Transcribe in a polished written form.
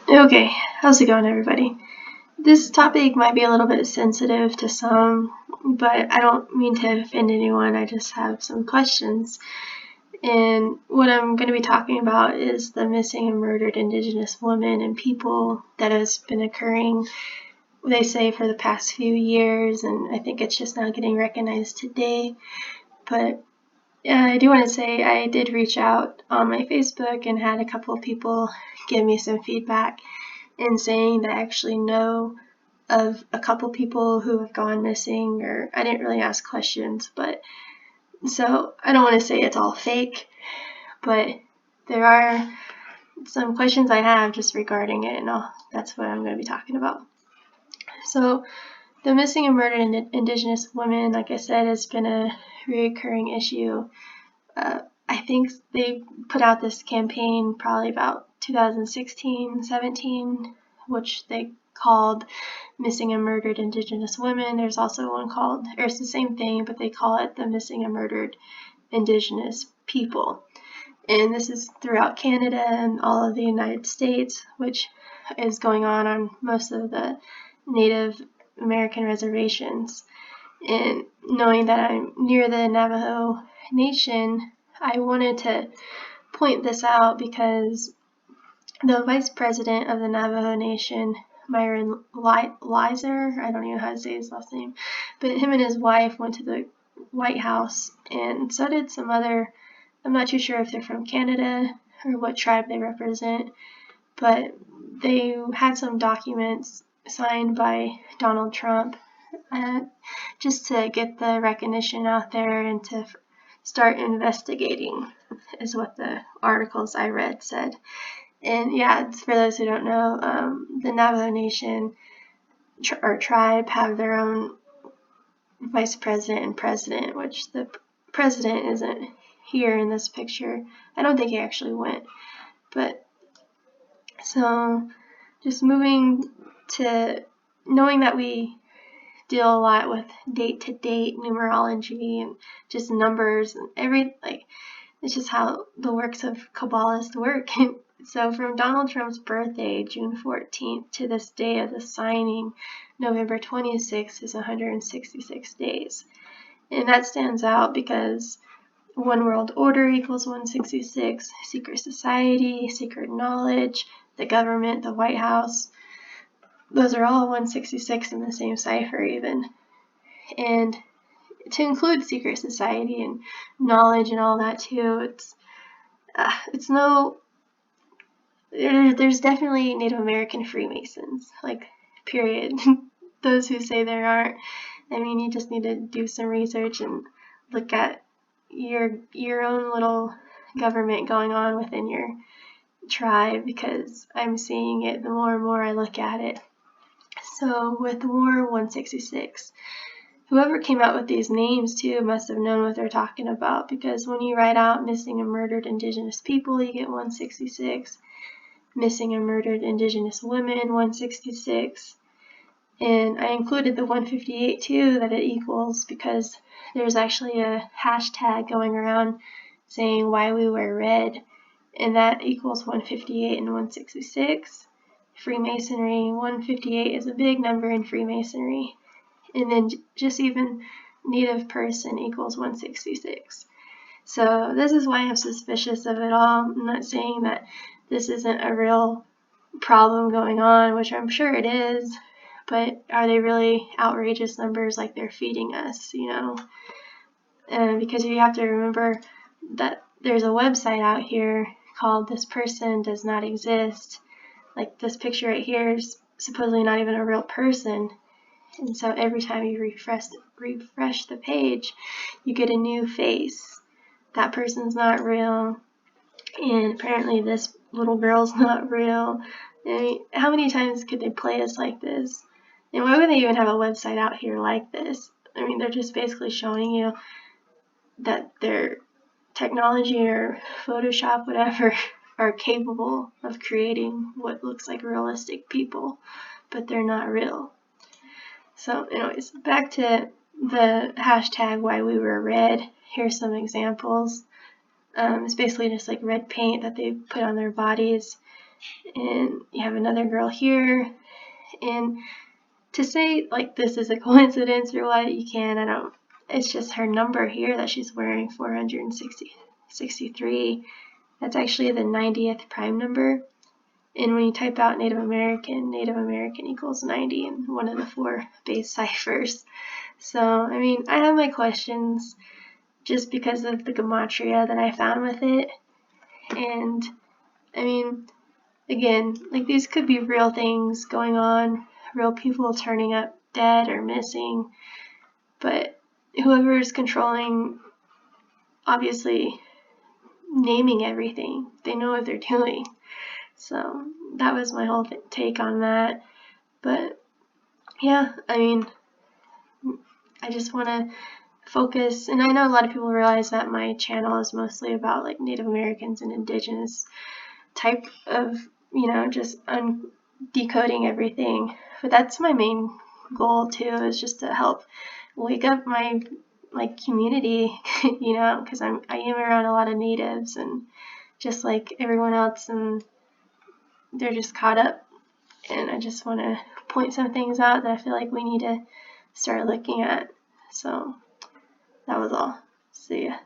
Okay, how's it going, everybody? This topic might be a little bit sensitive to some, but I don't mean to offend anyone. I just have some questions. And what I'm going to be talking about is the missing and murdered Indigenous women and people that has been occurring, they say, for the past few years, and I think it's just now getting recognized today. But I do want to say I did reach out on my Facebook and had a couple of people give me some feedback in saying that I actually know of a couple people who have gone missing, or I didn't really ask questions, but so I don't want to say it's all fake, but there are some questions I have just regarding it, and that's what I'm going to be talking about. So the missing and murdered Indigenous women, like I said, has been a recurring issue. I think they put out this campaign probably about 2016, 17, which they called Missing and Murdered Indigenous Women. There's also one called, or it's the same thing, but they call it the Missing and Murdered Indigenous People. And this is throughout Canada and all of the United States, which is going on most of the Native American reservations. And knowing that I'm near the Navajo Nation, I wanted to point this out because the vice president of the Navajo Nation, Myron Lizer, I don't even know how to say his last name, but him and his wife went to the White House, and so did some other, I'm not too sure if they're from Canada or what tribe they represent, but they had some documents signed by Donald Trump just to get the recognition out there and to start investigating, is what the articles I read said. And yeah, for those who don't know, the Navajo Nation or tribe have their own vice president and president, which the president isn't here in this picture. I don't think he actually went. But so just moving to knowing that we deal a lot with date-to-date numerology and just numbers and it's just how the works of Kabbalists work. So from Donald Trump's birthday, June 14th, to this day of the signing, November 26th, is 166 days. And that stands out because One World Order equals 166, secret society, secret knowledge, the government, the White House, those are all 166 in the same cipher even. And to include secret society and knowledge and all that too, there's definitely Native American Freemasons, like, period. Those who say there aren't, I mean, you just need to do some research and look at your own little government going on within your tribe, because I'm seeing it the more and more I look at it. So with War 166, whoever came out with these names too must have known what they're talking about, because when you write out missing and murdered Indigenous people, you get 166. Missing and murdered Indigenous women, 166. And I included the 158 too, that it equals, because there's actually a hashtag going around saying why we wear red, and that equals 158 and 166. Freemasonry, 158 is a big number in Freemasonry. And then just even Native person equals 166. So this is why I'm suspicious of it all. I'm not saying that this isn't a real problem going on, which I'm sure it is, but are they really outrageous numbers like they're feeding us, because you have to remember that there's a website out here called This Person Does Not Exist. Like, this picture right here is supposedly not even a real person, and so every time you refresh the page, you get a new face. That person's not real, and apparently this little girl's not real. I mean, how many times could they play us like this? And why would they even have a website out here like this? I mean, they're just basically showing you that their technology or Photoshop, whatever, are capable of creating what looks like realistic people, but they're not real. So anyways, back to the hashtag why we were red. Here's some examples. It's basically just like red paint that they put on their bodies. And you have another girl here. And to say like this is a coincidence or what, you can. I don't. It's just her number here that she's wearing, 463. That's actually the 90th prime number. And when you type out Native American equals 90 in one of the 4 base ciphers. So, I mean, I have my questions just because of the gematria that I found with it. And, I mean, again, like these could be real things going on, real people turning up dead or missing. But whoever is controlling, obviously, naming everything, they know what they're doing. So that was my whole take on that. But yeah, I mean, I just want to focus, and I know a lot of people realize that my channel is mostly about like Native Americans and Indigenous type of, just decoding everything. But that's my main goal too, is just to help wake up my like community, because I am around a lot of natives and just like everyone else, and they're just caught up. And I just want to point some things out that I feel like we need to start looking at. So that was all. See ya.